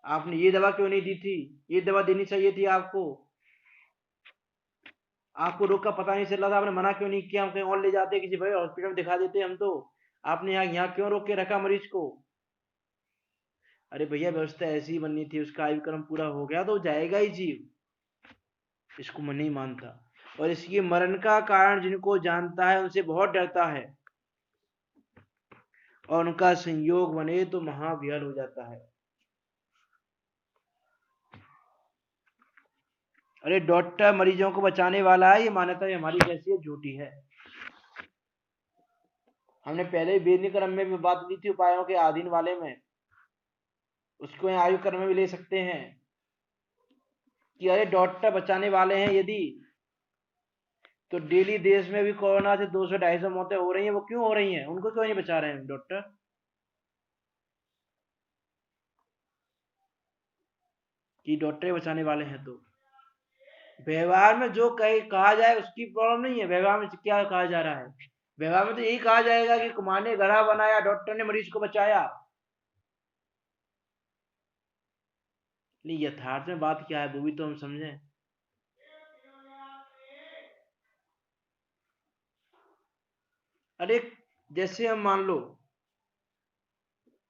आपने ये दवा क्यों नहीं दी थी, ये दवा देनी चाहिए थी आपको, आपको रोग का पता नहीं चल रहा था, आपने मना क्यों नहीं किया, हम कहीं और ले जाते, किसी बड़े हॉस्पिटल में दिखा देते हम तो, आपने यहाँ क्यों रोक के रखा मरीज को? अरे भैया व्यवस्था ऐसी ही बननी थी, उसका आयु कर्म पूरा हो गया तो जाएगा ही जीव, इसको मन नहीं मानता। और इसकी मरण का कारण जिनको जानता है उनसे बहुत डरता है, और उनका संयोग बने तो महाव्यय हो जाता है। अरे डॉक्टर मरीजों को बचाने वाला है, ये मान्यता हमारी कैसी है? झूठी है। हमने पहले ही वेदिक कर्म में भी बात की थी, उपायों के अधीन वाले में, उसको आयु कर्म में भी ले सकते हैं कि अरे डॉक्टर बचाने वाले हैं यदि, तो डेली देश में भी कोरोना से 200-250 मौतें हो रही हैं, वो क्यों हो रही हैं? उनको क्यों नहीं बचा रहे हैं डॉक्टर? कि डॉक्टर बचाने वाले हैं तो व्यवहार में जो कहा जाए उसकी प्रॉब्लम नहीं है। व्यवहार में क्या कहा जा रहा है? व्यवहार में तो यही कहा जाएगा कि कुमार ने घड़ा बनाया, डॉक्टर ने मरीज को बचाया। नहीं, यथार्थ में बात क्या है वो भी तो हम समझें। अरे जैसे हम मान लो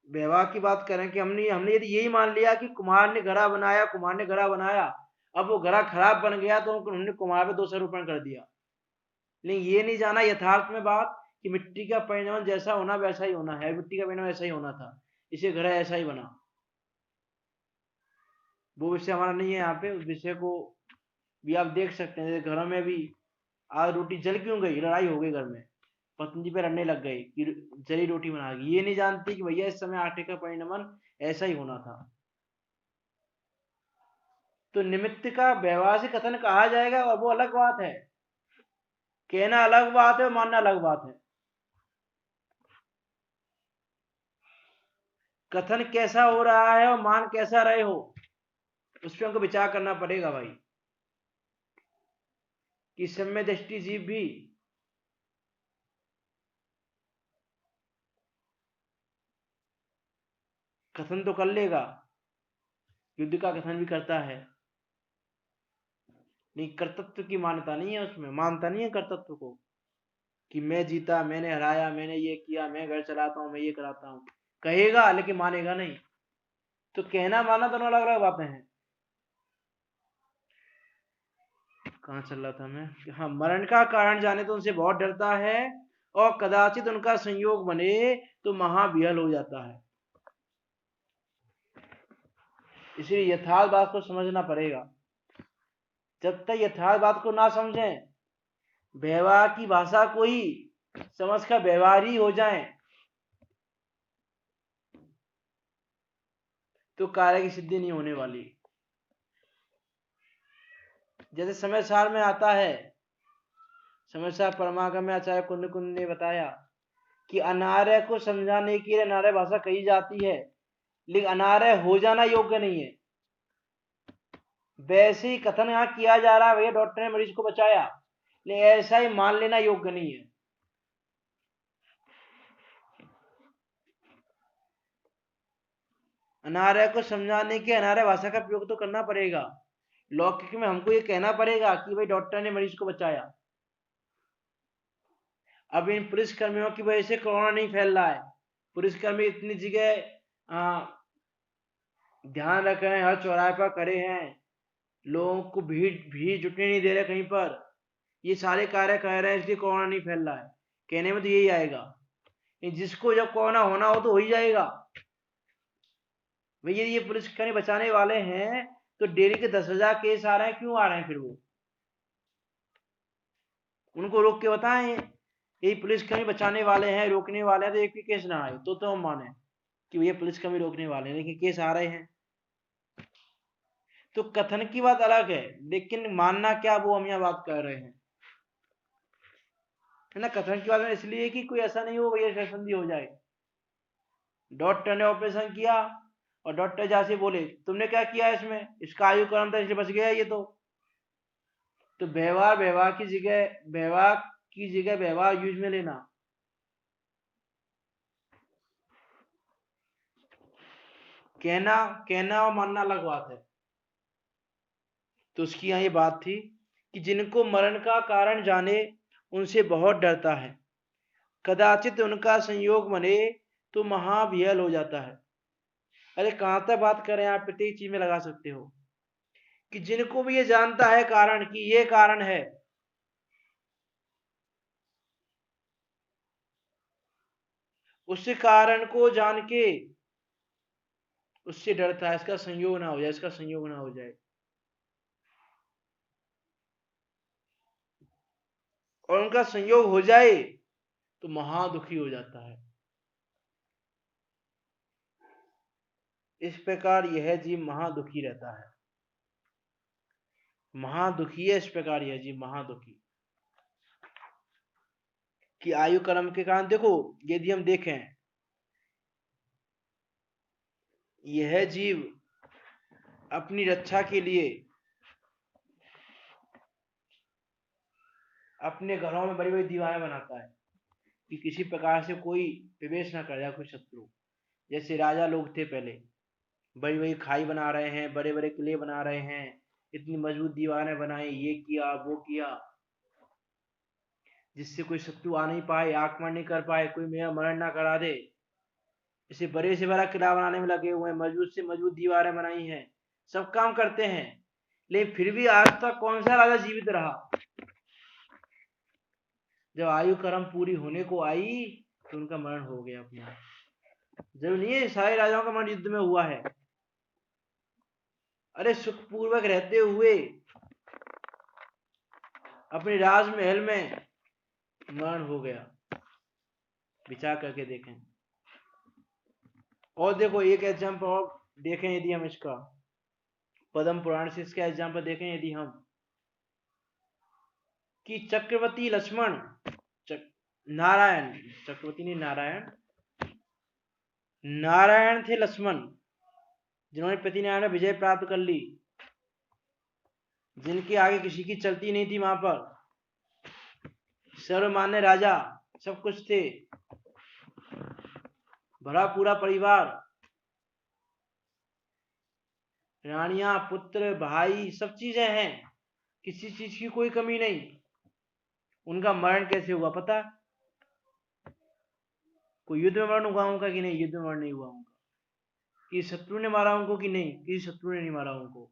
व्यवहार की बात करें कि हमने हमने यदि यही मान लिया कि कुमार ने घड़ा बनाया, कुमार ने घड़ा बनाया, अब वो घड़ा खराब बन गया तो उन्होंने कुमार पे दोषारोपण कर दिया। लेकिन ये नहीं जाना यथार्थ में बात कि मिट्टी का परिणाम जैसा होना वैसा ही होना है, मिट्टी का परिणाम ऐसा ही होना था, इसे घड़ा ऐसा ही बना। वो विषय हमारा नहीं है यहाँ पे, उस विषय को भी आप देख सकते हैं। घरों में भी आज रोटी जल क्यों गई, लड़ाई हो गई घर में, पत्नी पे लड़ने लग गए कि जली रोटी बना गई, ये नहीं जानती कि भैया इस समय आटे का परिणमन ऐसा ही होना था। तो निमित्त का व्यवहार से कथन कहा जाएगा और वो अलग बात है, कहना अलग बात है, मानना अलग बात है। कथन कैसा हो रहा है और मान कैसा रहे हो, उस पर हमको विचार करना पड़ेगा भाई। कि सम्य दृष्टि जीव भी कथन तो कर लेगा, युद्ध का कथन भी करता है, लेकिन कर्तृत्व की मान्यता नहीं है उसमें, मानता नहीं है कर्तृत्व को कि मैं जीता, मैंने हराया, मैंने ये किया, मैं घर चलाता हूँ, मैं ये कराता हूँ। कहेगा लेकिन मानेगा नहीं। तो कहना मानना दोनों अलग अलग बातें हैं। कहाँ चल रहा था मैं? हाँ, मरण का कारण जाने तो उनसे बहुत डरता है और कदाचित उनका संयोग बने तो महाविहल हो जाता है। इसलिए यथार्थ बात को समझना पड़ेगा। जब तक यथार्थ बात को ना समझें, व्यवहार की भाषा को ही समझ कर व्यवहारी हो जाए, तो कार्य की सिद्धि नहीं होने वाली। जैसे समय सार में आता है, समय सार परमागम में आचार्य कुंद कुंद ने बताया कि अनार्य को समझाने के लिए अनार्य भाषा कही जाती है, लेकिन अनार्य हो जाना योग्य नहीं है। वैसे ही कथन यहाँ किया जा रहा है, भैया डॉक्टर ने मरीज को बचाया, लेकिन ऐसा ही मान लेना योग्य नहीं है। अनार्य को समझाने के अनार्य भाषा का प्रयोग तो करना पड़ेगा। लौकिक में हमको ये कहना पड़ेगा कि भाई डॉक्टर ने मरीज को बचाया। अब इन पुलिस कर्मियों की वजह से कोरोना नहीं फैल रहा है। पुलिसकर्मी इतनी जगह ध्यान रख रहे हैं, हर चौराहे पर खड़े हैं, लोगों को भीड़ भीड़ जुटने नहीं दे रहे कहीं पर। ये सारे कार्य कर रहे हैं, इसलिए कोरोना नहीं फैल रहा है। कहने में तो यही आएगा, जिसको जब कोरोना होना हो तो हो ही जाएगा। भैया ये पुलिसकर्मी बचाने वाले हैं, तो डेली के 10,000 केस आ रहे हैं, क्यों आ रहे हैं? फिर वो उनको रोक के बताएं, यही पुलिसकर्मी बचाने वाले हैं, रोकने वाले हैं, तो एक भी केस ना आए तो हम माने कि भैया पुलिसकर्मी रोकने वाले हैं, लेकिन केस आ रहे हैं। तो कथन की बात अलग है, लेकिन मानना क्या, वो हम यहाँ बात कर रहे हैं, है ना। कथन की बात में इसलिए कि कोई ऐसा नहीं हो भैया संधि हो जाए। डॉक्टर ने ऑपरेशन किया और डॉक्टर जैसे बोले तुमने क्या किया इसमें, इसका आयु क्रम था इसलिए बच गया ये। तो व्यवहार व्यवहार की जगह व्यवहार यूज में लेना। कहना कहना और मानना अलग बात है। तो उसकी यहाँ ये बात थी कि जिनको मरण का कारण जाने उनसे बहुत डरता है, कदाचित उनका संयोग बने तो महाविहल हो जाता है। अरे कहां तक बात करें, आप प्रत्येक चीज में लगा सकते हो कि जिनको भी ये जानता है कारण कि ये कारण है, उस कारण को जान के उससे डरता है, इसका संयोग ना हो जाए, इसका संयोग ना हो जाए। और उनका संयोग हो जाए तो महादुखी हो जाता है। इस प्रकार यह जीव महादुखी रहता है। महादुखी है इस प्रकार यह जीव महादुखी कि आयु कर्म के कारण। देखो यदि हम देखें, यह जीव अपनी रक्षा के लिए अपने घरों में बड़ी बड़ी दीवारें बनाता है कि किसी प्रकार से कोई प्रवेश ना कर जाए, कोई शत्रु। जैसे राजा लोग थे पहले, बड़ी बड़ी खाई बना रहे हैं, बड़े बड़े किले बना रहे हैं, इतनी मजबूत दीवारें बनाई, ये किया वो किया, जिससे कोई शत्रु आ नहीं पाए, आक्रमण नहीं कर पाए, कोई मेरा मरण ना करा दे। इसे बड़े से बड़ा किला बनाने में लगे हुए हैं, मजबूत से मजबूत दीवारें बनाई हैं, सब काम करते हैं। लेकिन फिर भी आज तक कौन सा राजा जीवित रहा? जब आयु कर्म पूरी होने को आई तो उनका मरण हो गया अपना। जरूर नहीं है सारे राजाओं का मरण युद्ध में हुआ है। अरे सुखपूर्वक रहते हुए अपने राजमहल में मरण हो गया। विचार करके देखें। और देखो एक एग्जाम्पल और देखें, यदि हम इसका पद्म पुराण से इसका एग्जाम्पल देखें, यदि हम कि चक्रवर्ती लक्ष्मण नारायण, चक्रवर्ती नहीं नारायण, नारायण थे लक्ष्मण, जिन्होंने प्रतिनारायण में विजय प्राप्त कर ली, जिनके आगे किसी की चलती नहीं थी, वहां पर सर्वमान्य राजा, सब कुछ थे, भरा पूरा परिवार, रानियां, पुत्र, भाई, सब चीजें हैं, किसी चीज की कोई कमी नहीं। उनका मरण कैसे हुआ पता? कोई युद्ध में मरण हुआ उनका कि नहीं? युद्ध में मरण नहीं हुआ उनका। कि शत्रु ने मारा उनको कि नहीं? किसी शत्रु ने नहीं मारा उनको।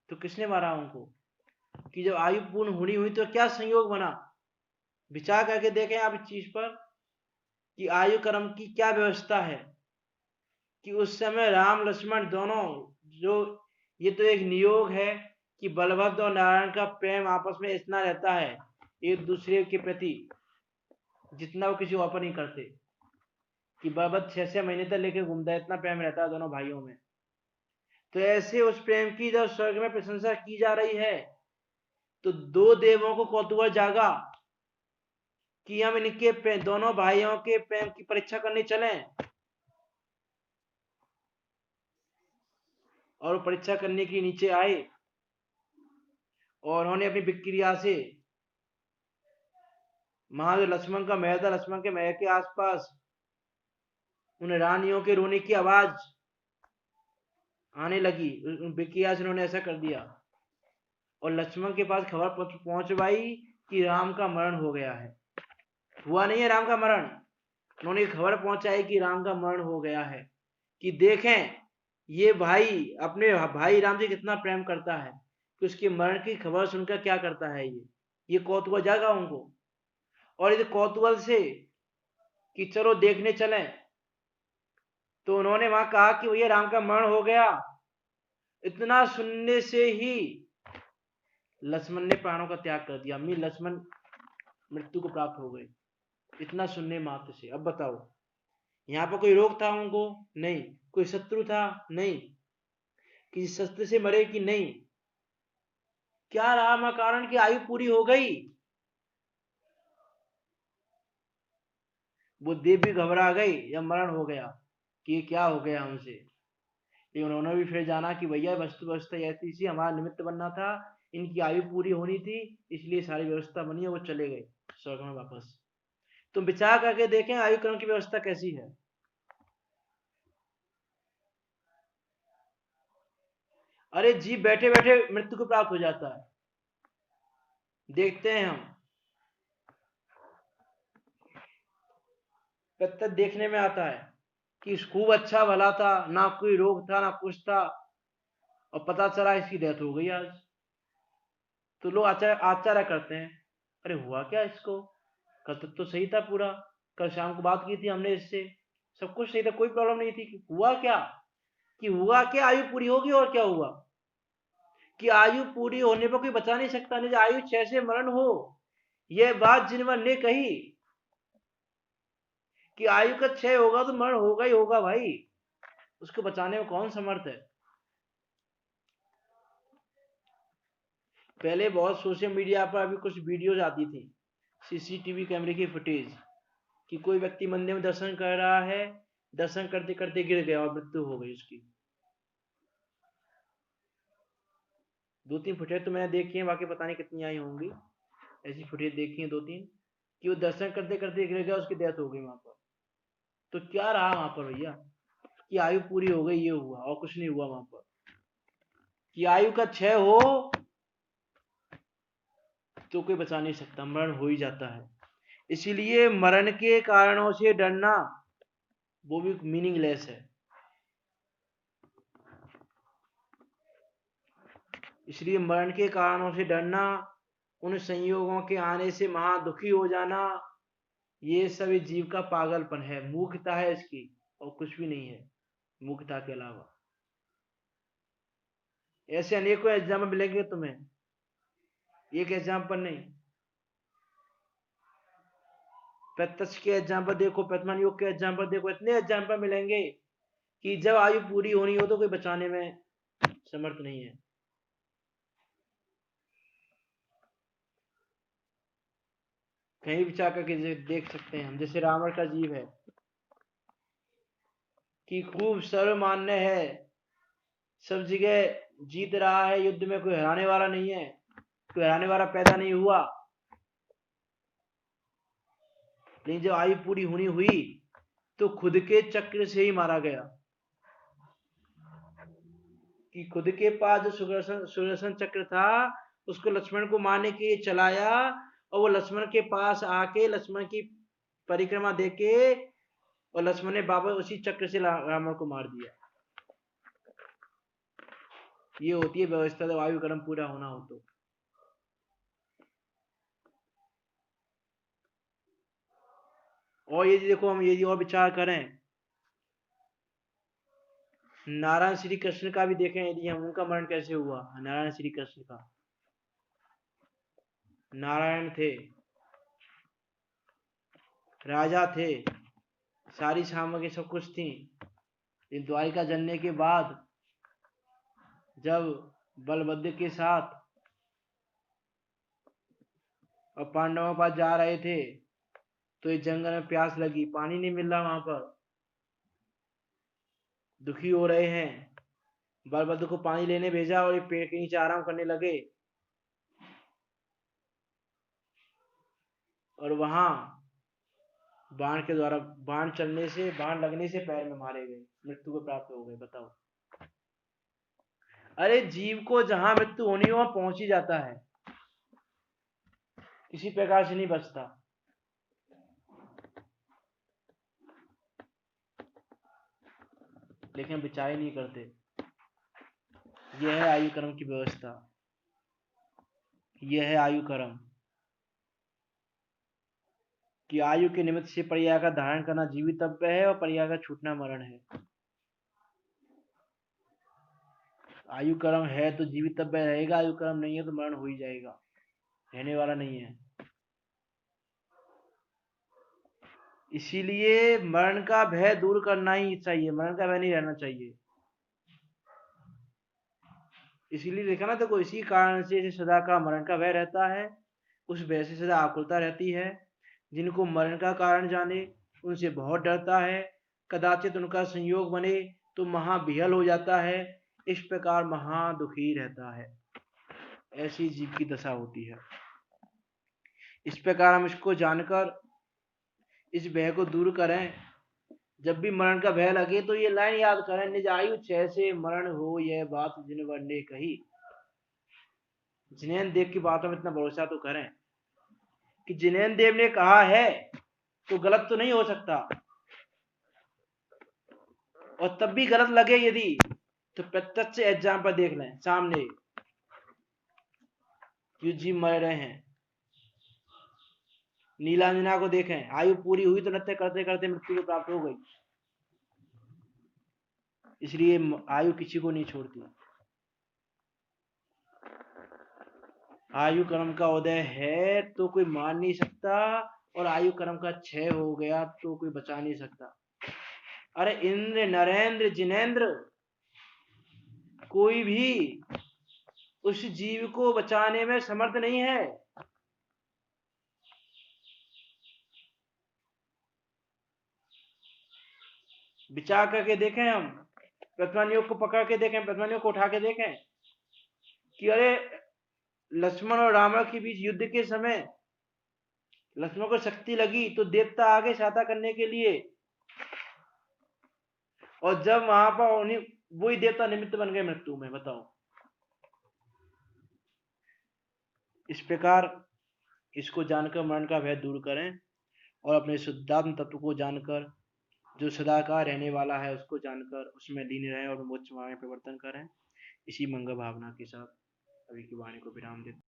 तो किसने मारा उनको? कि जब आयु पूर्ण होनी हुई तो क्या संयोग बना? विचार करके देखें आप इस चीज पर कि आयु कर्म की क्या व्यवस्था है। कि उस समय राम लक्ष्मण दोनों, जो ये तो एक नियोग है कि बलभद्र और नारायण का प्रेम आपस में इतना रहता है एक दूसरे के प्रति, जितना वो किसी और नहीं करते। कि बलभद्र 6 महीने तक लेके घूमता है, इतना प्रेम रहता है दोनों भाइयों में। तो ऐसे उस प्रेम की जब स्वर्ग में प्रशंसा की जा रही है तो दो देवों को कौतूहल जागा कि हम इनके दोनों भाइयों के प्रेम की परीक्षा करने चलें। और परीक्षा करने के नीचे आए और उन्होंने अपनी विक्रिया से वहां जो लक्ष्मण का महल था, लक्ष्मण के महल के आसपास उन रानियों के रोने की आवाज आने लगी। विक्रिया से उन्होंने ऐसा कर दिया और लक्ष्मण के पास खबर पहुंचवाई कि राम का मरण हो गया है। हुआ नहीं है राम का मरण, उन्होंने खबर पहुंचाई कि राम का मरण हो गया है। कि देखें ये भाई अपने भाई राम से कितना प्रेम करता है, कि उसके मरण की खबर सुनकर क्या करता है ये कौतूहल जागा उनको। और इस कौतूहल से कि चलो देखने चलें, तो उन्होंने वहां कहा कि भैया राम का मरण हो गया। इतना सुनने से ही लक्ष्मण ने प्राणों का त्याग कर दिया। अम्मी लक्ष्मण मृत्यु को प्राप्त हो गए इतना सुनने मात्र से। अब बताओ, यहाँ पर कोई रोग था उनको? नहीं। कोई शत्रु था? नहीं। किसी शस्त्र से मरे कि नहीं? क्या रहा कारण की आयु पूरी हो गई। वो देव भी घबरा गई जब मरण हो गया कि क्या हो गया हमसे। लेकिन उन्होंने भी फिर जाना कि भैया वस्तु व्यवस्था ऐसी थी, हमारा निमित्त बनना था, इनकी आयु पूरी होनी थी, इसलिए सारी व्यवस्था बनी है। वो चले गए स्वर्ग में वापस। तुम विचार करके देखें आयु क्रम की व्यवस्था कैसी है। अरे जीव बैठे बैठे मृत्यु को प्राप्त हो जाता है। देखते हैं हम, प्रत्यक्ष देखने में आता है कि खूब अच्छा भला था, ना कोई रोग था ना कुछ था, और पता चला इसकी डेथ हो गई आज। तो लोग आश्चर्य करते हैं, अरे हुआ क्या इसको? कल तक तो सही था पूरा, कल शाम को बात की थी हमने इससे, सब कुछ सही था, कोई प्रॉब्लम नहीं थी। कि हुआ क्या? कि हुआ क्या, आयु पूरी होगी और क्या हुआ? कि आयु पूरी होने पर कोई बचा नहीं सकता। नहीं, आयु 6 से मरण हो, यह बात जिनवन ने कही कि आयु का क्षय होगा तो मरण होगा ही होगा भाई, उसको बचाने में कौन समर्थ है? पहले बहुत सोशल मीडिया पर अभी कुछ वीडियोज आती थी, सीसीटीवी कैमरे की फुटेज, कि कोई व्यक्ति मंदिर में दर्शन कर रहा है, दर्शन करते करते गिर गया और मृत्यु हो गई उसकी। 2-3 फुटेज तो मैंने देखी है, बाकी पता नहीं कितनी आई होंगी। ऐसी फुटेज देखी है 2-3 कि वो दर्शन करते करते गिर गया, उसकी डेथ हो गई वहां पर। तो क्या रहा वहां पर भैया? कि आयु पूरी हो गई, ये हुआ और कुछ नहीं हुआ वहां पर। कि आयु का क्षय हो तो कोई बचा नहीं सकता, मरण हो ही जाता है। इसीलिए मरण के कारणों से डरना वो भी मीनिंगलेस है। इसलिए मरण के कारणों से डरना, उन संयोगों के आने से महा दुखी हो जाना, ये सब इस जीव का पागलपन है, मूर्खता है इसकी, और कुछ भी नहीं है मूर्खता के अलावा। ऐसे अनेकों एग्जाम्पल मिलेंगे तुम्हें, एक एग्जाम्पल नहीं। प्रत्यक्ष के एग्जाम्पल देखो, वर्तमान योग के एग्जाम्पल देखो, इतने एग्जाम्पल मिलेंगे कि जब आयु पूरी होनी हो तो कोई बचाने में समर्थ नहीं है। कहीं विचार करके देख सकते हैं हम। जैसे रावण का जीव है कि खूब सर्वमान्य है, सब जगह जीत रहा है, युद्ध में कोई हराने वाला नहीं है, कोई हराने वाला पैदा नहीं हुआ। लेकिन जब आयु पूरी होनी हुई तो खुद के चक्र से ही मारा गया। कि खुद के पास जो सुदर्शन चक्र था उसको लक्ष्मण को मारने के लिए चलाया, और वो लक्ष्मण के पास आके लक्ष्मण की परिक्रमा देके, और लक्ष्मण ने बाबा उसी चक्र से रावण को मार दिया। ये होती है व्यवस्था जब आयु कर्म पूरा होना हो तो। और ये देखो, हम यदि और विचार करें, नारायण श्री कृष्ण का भी देखें यदि हम, उनका मरण कैसे हुआ। नारायण श्री कृष्ण का, नारायण थे, राजा थे, सारी सामग्री सब कुछ थी। द्वारिका जलने के बाद जब बलभद्र के साथ और पांडवों के पास जा रहे थे, तो इस जंगल में प्यास लगी, पानी नहीं मिल रहा, वहां पर दुखी हो रहे हैं। बलभद्र को पानी लेने भेजा और ये पेड़ के नीचे आराम करने लगे, और वहां बाण के द्वारा, बाण चलने से, बाण लगने से पैर में मारे गए, मृत्यु को प्राप्त हो गए। बताओ, अरे जीव को जहां मृत्यु होनी हो वहां पहुंच ही जाता है, किसी प्रकार से नहीं बचता। लेकिन विचार ही नहीं करते। यह है आयु कर्म की व्यवस्था, यह है आयु कर्म कि आयु के निमित्त से पर्याय का धारण करना जीवितव्य है, और पर्याय का छूटना मरण है। आयु कर्म है तो जीवितव्य रहेगा, आयु कर्म नहीं है तो मरण हो ही जाएगा, रहने वाला नहीं है। इसीलिए मरण का भय दूर करना ही चाहिए, मरण का भय नहीं रहना चाहिए। इसीलिए देखा ना, तो इसी कारण से सदा का मरण का भय रहता है, उस भय से सदा आकुलता रहती है। जिनको मरण का कारण जाने उनसे बहुत डरता है, कदाचित उनका संयोग बने तो महाविहल हो जाता है, इस प्रकार महादुखी रहता है। ऐसी जीव की दशा होती है। इस प्रकार हम इसको जानकर इस भय को दूर करें। जब भी मरण का भय लगे तो ये लाइन याद करें, निज आयु छह से मरण हो, यह बात जिन वर्णे कही। जिनेन्द्र देव की बातों में इतना भरोसा तो करें कि जिनेन्द्र देव ने कहा है तो गलत तो नहीं हो सकता, और तब भी गलत लगे यदि, तो प्रत्यक्ष एग्जाम्पल देख लें सामने, जो जीव मर रहे हैं। नीलांजना को देखें, आयु पूरी हुई तो नृत्य करते करते मृत्यु को प्राप्त हो गई। इसलिए आयु किसी को नहीं छोड़ती। आयु कर्म का उदय है तो कोई मार नहीं सकता, और आयु कर्म का क्षय हो गया तो कोई बचा नहीं सकता। अरे इंद्र, नरेंद्र, जिनेंद्र, कोई भी उस जीव को बचाने में समर्थ नहीं है। विचार करके देखें, हम प्रथमान को पकड़ के देखें, प्रथमान को उठा के देखें कि अरे लक्ष्मण और रावण के बीच युद्ध के समय लक्ष्मण को शक्ति लगी तो देवता आगे सहायता करने के लिए, और जब वहां पर उन्हीं वही देवता निमित्त बन गए मृत्यु में। बताओ, इस प्रकार इसको जानकर मरण का भय दूर करें, और अपने शुद्धात्म तत्व को जानकर, जो सदा का रहने वाला है, उसको जानकर उसमें लीन रहें और मोक्ष मार्ग में परिवर्तन करें। इसी मंगल भावना के साथ अभी की वाणी को विराम देते हैं।